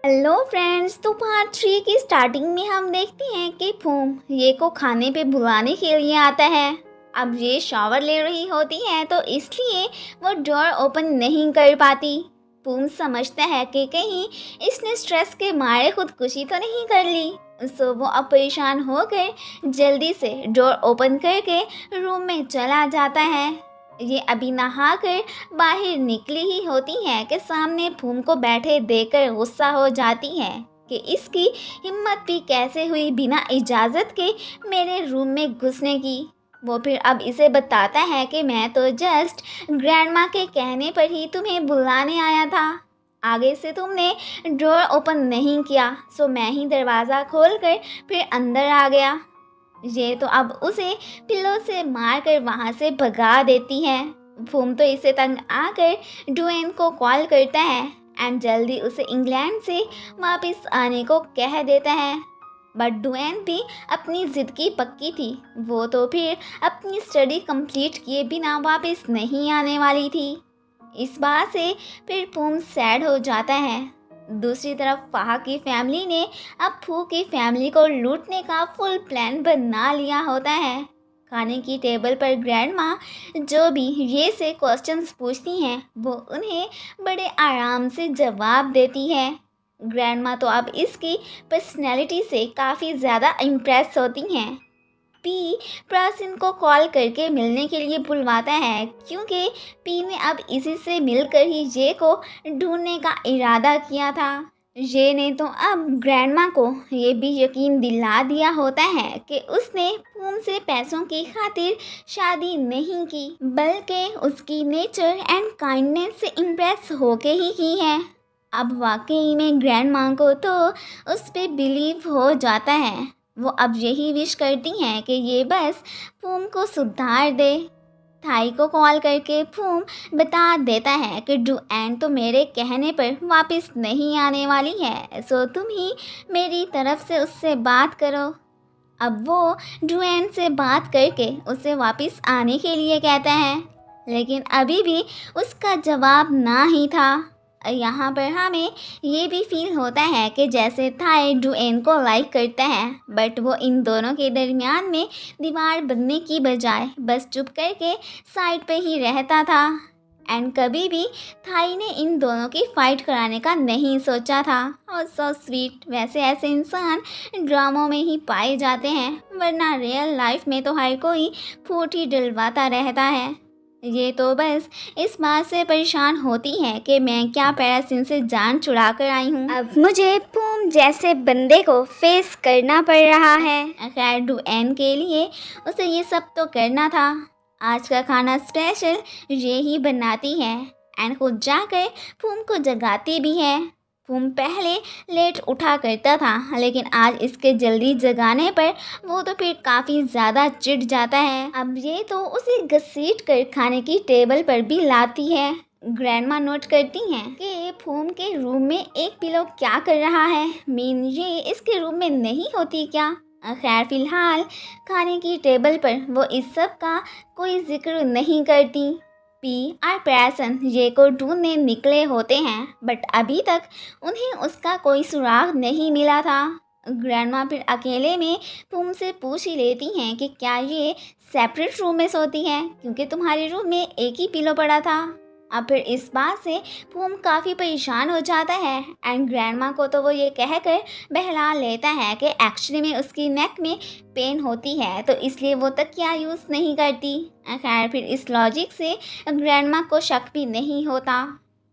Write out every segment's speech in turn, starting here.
Hello friends, तो part 3 की starting में हम देखते हैं कि फूम ये को खाने पे बुलाने के लिए आता है। अब ये शावर ले रही होती है तो इसलिए वो डोर ओपन नहीं कर पाती। फूम समझता है कि कहीं इसने स्ट्रेस के मारे खुदकुशी तो नहीं कर ली। सो वो अब परेशान होकर जल्दी से डोर ओपन करके रूम में चला जाता है। ये अभी नहाकर बाहर निकली ही होती है कि सामने फूम को बैठे देखकर गुस्सा हो जाती है कि इसकी हिम्मत भी कैसे हुई बिना इजाज़त के मेरे रूम में घुसने की। वो फिर अब इसे बताता है कि मैं तो जस्ट ग्रैंडमा के कहने पर ही तुम्हें बुलाने आया था। आगे से तुमने डोर ओपन नहीं किया, सो मैं ही दरवाज़ा खोलकर फिर अंदर आ गया। ये तो अब उसे पिल्लों से मारकर वहाँ से भगा देती है। फूम तो इसे तंग आकर डुएन को कॉल करता है एंड जल्दी उसे इंग्लैंड से वापस आने को कह देता है। बट डुएन भी अपनी ज़िद की पक्की थी। वो तो फिर अपनी स्टडी कंप्लीट किए बिना वापस नहीं आने वाली थी। इस बात से फिर फूम सैड हो जाता है। दूसरी तरफ फाहा की फैमिली ने अब फू की फैमिली को लूटने का फुल प्लान बना लिया होता है। खाने की टेबल पर ग्रैंडमा जो भी ये से क्वेश्चंस पूछती हैं वो उन्हें बड़े आराम से जवाब देती है। ग्रैंडमा तो अब इसकी पर्सनैलिटी से काफ़ी ज़्यादा इम्प्रेस होती हैं। पी प्रासिन को कॉल करके मिलने के लिए बुलवाता है क्योंकि पी ने अब इसी से मिलकर ही जे को ढूंढने का इरादा किया था। जे ने तो अब ग्रैंडमा को ये भी यकीन दिला दिया होता है कि उसने फूम से पैसों की खातिर शादी नहीं की, बल्कि उसकी नेचर एंड काइंडनेस से इम्प्रेस होके ही की है। अब वाकई में ग्रैंडमा को तो उस पर बिलीव हो जाता है। वो अब यही विश करती हैं कि ये बस फूम को सुधार दे। थाई को कॉल करके फूम बता देता है कि डुएन तो मेरे कहने पर वापस नहीं आने वाली है, सो तुम ही मेरी तरफ से उससे बात करो। अब वो डुएन से बात करके उसे वापस आने के लिए कहता है, लेकिन अभी भी उसका जवाब ना ही था। यहाँ पर हमें ये भी फील होता है कि जैसे थाई डुएन को लाइक करता है, बट वो इन दोनों के दरमियान में दीवार बनने की बजाय बस चुप करके साइड पे ही रहता था। एंड कभी भी थाई ने इन दोनों की फाइट कराने का नहीं सोचा था। और सो स्वीट, वैसे ऐसे इंसान ड्रामों में ही पाए जाते हैं, वरना रियल लाइफ में तो हर कोई फूट ही डलवाता रहता है। ये तो बस इस बात से परेशान होती है कि मैं क्या पैरासिन से जान छुड़ा कर आई हूँ। अब मुझे फूम जैसे बंदे को फेस करना पड़ रहा है। खैर डुएन के लिए उसे ये सब तो करना था। आज का खाना स्पेशल ये ही बनाती है एंड खुद जाकर फूम को जगाती भी है। फूम पहले लेट उठा करता था, लेकिन आज इसके जल्दी जगाने पर वो तो फिर काफ़ी ज़्यादा चिढ़ जाता है। अब ये तो उसे घसीट कर खाने की टेबल पर भी लाती है। ग्रैंडमा नोट करती हैं कि फूम के रूम में एक पिलो क्या कर रहा है, मीन ये इसके रूम में नहीं होती क्या। खैर फिलहाल खाने की टेबल पर वो इस सब का कोई जिक्र नहीं करती। पी और प्रयासन ये को ढूंढने निकले होते हैं, बट अभी तक उन्हें उसका कोई सुराग नहीं मिला था। ग्रैंडमा फिर अकेले में फूम से पूछ ही लेती हैं कि क्या ये सेपरेट रूम में सोती हैं, क्योंकि तुम्हारे रूम में एक ही पिलो पड़ा था। अब फिर इस बात से फूम काफ़ी परेशान हो जाता है एंड ग्रैंडमा को तो वो ये कहकर बहला लेता है कि एक्चुअली में उसकी नेक में पेन होती है, तो इसलिए वो तकिया यूज़ नहीं करती। खैर फिर इस लॉजिक से ग्रैंडमा को शक भी नहीं होता।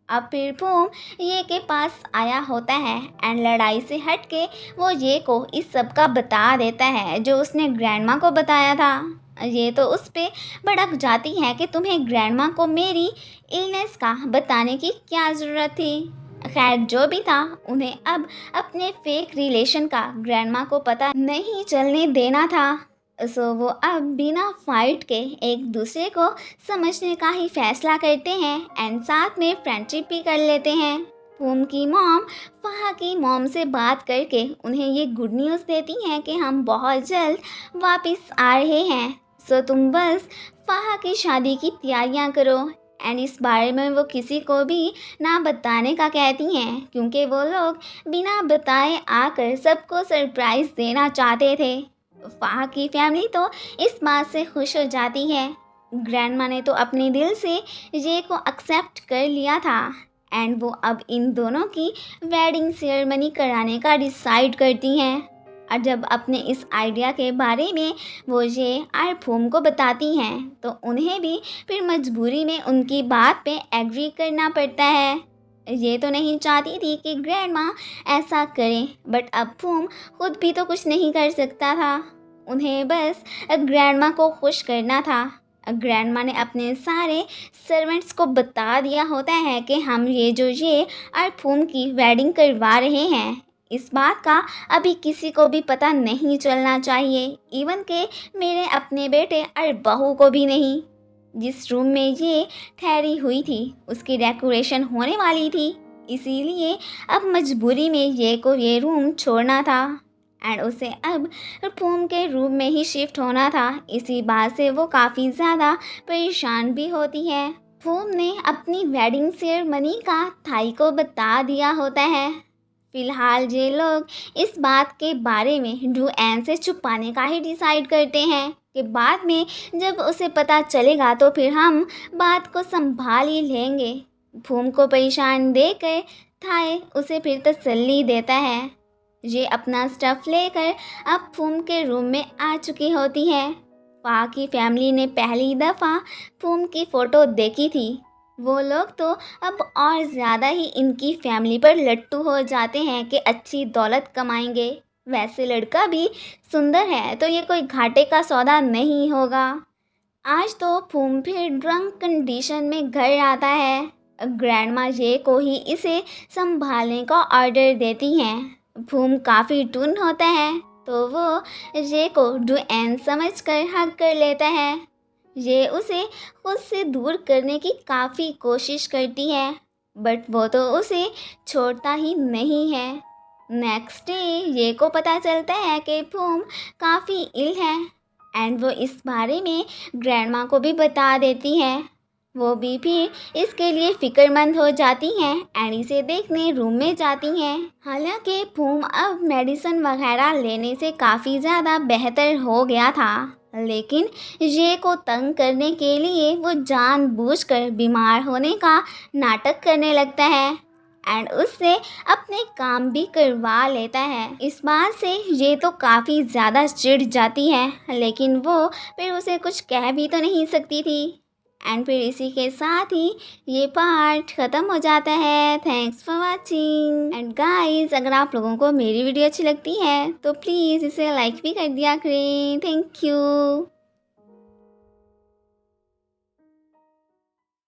अब फिर फूम ये के पास आया होता है एंड लड़ाई से हट के वो ये को इस सब का बता देता है जो उसने ग्रैंडमा को बताया था। ये तो उस पर भड़क जाती है कि तुम्हें ग्रैंडमा को मेरी इलनेस का बताने की क्या ज़रूरत थी। खैर जो भी था, उन्हें अब अपने फेक रिलेशन का ग्रैंडमा को पता नहीं चलने देना था। सो वो अब बिना फाइट के एक दूसरे को समझने का ही फैसला करते हैं एंड साथ में फ्रेंडशिप भी कर लेते हैं। फूम की मॉम फाहा की मॉम से बात करके उन्हें ये गुड न्यूज़ देती हैं कि हम बहुत जल्द वापस आ रहे हैं, सो तुम बस फाहा की शादी की तैयारियां करो एंड इस बारे में वो किसी को भी ना बताने का कहती हैं क्योंकि वो लोग बिना बताए आकर सबको सरप्राइज़ देना चाहते थे। फाह की फैमिली तो इस बात से खुश हो जाती है। ग्रैंडमा ने तो अपने दिल से ये को एक्सेप्ट कर लिया था एंड वो अब इन दोनों की वेडिंग सेरेमनी कराने का डिसाइड करती हैं। और जब अपने इस आइडिया के बारे में वो ये और फूम को बताती हैं तो उन्हें भी फिर मजबूरी में उनकी बात पे एग्री करना पड़ता है। ये तो नहीं चाहती थी कि ग्रैंडमा ऐसा करें बट अब फूम खुद भी तो कुछ नहीं कर सकता था। उन्हें बस ग्रैंडमा को खुश करना था। ग्रैंडमा ने अपने सारे सर्वेंट्स को बता दिया होता है कि हम ये और फूम की वेडिंग करवा रहे हैं। इस बात का अभी किसी को भी पता नहीं चलना चाहिए, इवन के मेरे अपने बेटे और बहू को भी नहीं। जिस रूम में ये ठहरी हुई थी उसकी डेकोरेशन होने वाली थी, इसीलिए अब मजबूरी में ये रूम छोड़ना था एंड उसे अब फूम के रूम में ही शिफ्ट होना था। इसी बात से वो काफ़ी ज़्यादा परेशान भी होती है। फूम ने अपनी वेडिंग सेरेमनी का थाई को बता दिया होता है। फिलहाल ये लोग इस बात के बारे में डू एन से छुपाने का ही डिसाइड करते हैं कि बाद में जब उसे पता चलेगा तो फिर हम बात को संभाल ही लेंगे। फूम को परेशान देकर थाई उसे फिर तसल्ली देता है। ये अपना स्टफ़ लेकर अब फूम के रूम में आ चुकी होती है। फा की फैमिली ने पहली दफ़ा फूम की फ़ोटो देखी थी। वो लोग तो अब और ज़्यादा ही इनकी फैमिली पर लट्टू हो जाते हैं कि अच्छी दौलत कमाएंगे। वैसे लड़का भी सुंदर है तो ये कोई घाटे का सौदा नहीं होगा। आज तो फूम फिर ड्रंक कंडीशन में घर आता है। ग्रैंडमा ये को ही इसे संभालने का ऑर्डर देती हैं। फूम काफ़ी टुन होता है तो वो ये को डू एन समझ कर हक कर लेता है। ये उसे खुद से दूर करने की काफ़ी कोशिश करती है बट वो तो उसे छोड़ता ही नहीं है। नेक्स्ट डे ये को पता चलता है कि फूम काफ़ी इल है एंड वो इस बारे में ग्रैंडमा को भी बता देती है। वो भी फिर इसके लिए फ़िक्रमंद हो जाती हैं एंड इसे देखने रूम में जाती हैं। हालांकि फूम अब मेडिसिन वगैरह लेने से काफ़ी ज़्यादा बेहतर हो गया था, लेकिन ये को तंग करने के लिए वो जानबूझकर बीमार होने का नाटक करने लगता है एंड उससे अपने काम भी करवा लेता है। इस बात से ये तो काफ़ी ज़्यादा चिढ़ जाती है, लेकिन वो फिर उसे कुछ कह भी तो नहीं सकती थी। एंड फिर इसी के साथ ही ये पार्ट ख़त्म हो जाता है। Thanks for watching and guys, अगर आप लोगों को मेरी वीडियो अच्छी लगती है तो प्लीज़ इसे लाइक भी कर दिया करें। Thank you.